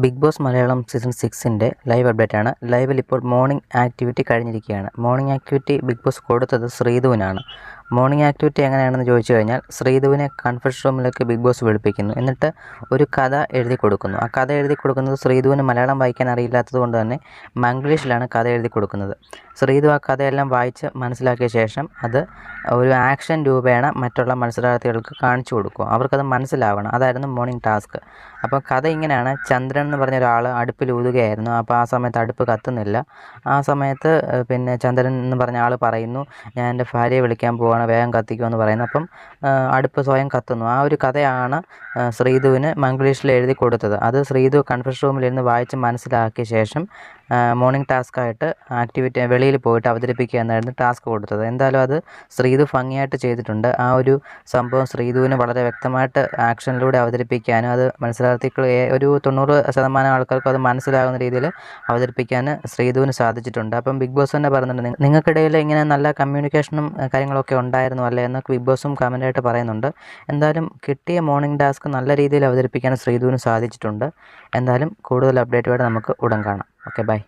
Big Boss Malayalam season 6ൻ്റെ live അപ്ഡേറ്റാണ്. ലൈവിൽ ഇപ്പോൾ മോർണിംഗ് ആക്ടിവിറ്റി കഴിഞ്ഞിരിക്കുകയാണ്. മോർണിംഗ് ആക്ടിവിറ്റി ബിഗ് ബോസ് കൊടുത്തത് ശ്രീധുവിനാണ്. മോർണിംഗ് ആക്ടിവിറ്റി എങ്ങനെയാണെന്ന് ചോദിച്ചു കഴിഞ്ഞാൽ, ശ്രീധുവിനെ കൺഫറൻസ് റൂമിലേക്ക് ബിഗ് ബോസ് വിളിപ്പിക്കുന്നു. എന്നിട്ട് ഒരു കഥ എഴുതി കൊടുക്കുന്നു. ആ കഥ എഴുതി കൊടുക്കുന്നത് ശ്രീധുവിന് മലയാളം വായിക്കാൻ അറിയില്ലാത്തത് കൊണ്ട് തന്നെ മംഗ്ലീഷിലാണ് കഥ എഴുതി കൊടുക്കുന്നത്. ശ്രീധു ആ കഥയെല്ലാം വായിച്ച് മനസ്സിലാക്കിയ ശേഷം അത് ഒരു ആക്ഷൻ രൂപേണ മറ്റുള്ള മത്സരാർത്ഥികൾക്ക് കാണിച്ചു കൊടുക്കും. അവർക്കത് മനസ്സിലാവണം. അതായിരുന്നു മോർണിംഗ് ടാസ്ക്. അപ്പോൾ കഥ ഇങ്ങനെയാണ്. ചന്ദ്രൻ എന്ന് പറഞ്ഞ ഒരാൾ അടുപ്പിൽ ഊതുകയായിരുന്നു. അപ്പോൾ ആ സമയത്ത് അടുപ്പ് കത്തുന്നില്ല. ആ സമയത്ത് ചന്ദ്രൻ എന്ന് പറഞ്ഞ ആൾ പറയുന്നു, ഞാൻ എൻ്റെ ഭാര്യയെ വിളിക്കാൻ പോവുകയാണ്, വേഗം കത്തിക്കുമെന്ന് പറയുന്നു. അപ്പം അടുപ്പ് സ്വയം കത്തുന്നു. ആ ഒരു കഥയാണ് ശ്രീധുവിന് മംഗ്ലീഷിൽ എഴുതി കൊടുത്തത്. അത് ശ്രീധു കൺഫറൻസ് റൂമിലിരുന്ന് വായിച്ച് മനസ്സിലാക്കിയ ശേഷം മോർണിംഗ് ടാസ്ക്കായിട്ട് ആക്ടിവിറ്റി വെളിയിൽ പോയിട്ട് അവതരിപ്പിക്കുക എന്നായിരുന്നു ടാസ്ക് കൊടുത്തത്. എന്തായാലും അത് ശ്രീധു ഭംഗിയായിട്ട് ചെയ്തിട്ടുണ്ട്. ആ ഒരു സംഭവം ശ്രീധുവിന് വളരെ വ്യക്തമായിട്ട് ആക്ഷനിലൂടെ അവതരിപ്പിക്കാനും അത് മത്സരാർത്ഥികൾ ഒരു 90% ആൾക്കാർക്കും അത് മനസ്സിലാകുന്ന രീതിയിൽ അവതരിപ്പിക്കാൻ ശ്രീധുവിന് സാധിച്ചിട്ടുണ്ട്. അപ്പം ബിഗ് ബോസ് തന്നെ പറയുന്നുണ്ട്, നിങ്ങൾക്കിടയിൽ ഇങ്ങനെ നല്ല കമ്മ്യൂണിക്കേഷനും കാര്യങ്ങളൊക്കെ ഉണ്ടായിരുന്നു അല്ലേ എന്നൊക്കെ ബിഗ് ബോസും കമൻ്റായിട്ട് പറയുന്നുണ്ട്. എന്തായാലും കിട്ടിയ മോർണിംഗ് ടാസ്ക് നല്ല രീതിയിൽ അവതരിപ്പിക്കാൻ ശ്രീധുവിന് സാധിച്ചിട്ടുണ്ട്. എന്തായാലും കൂടുതൽ അപ്ഡേറ്റുമായിട്ട് നമുക്ക് ഉടൻ കാണാം. Okay, by.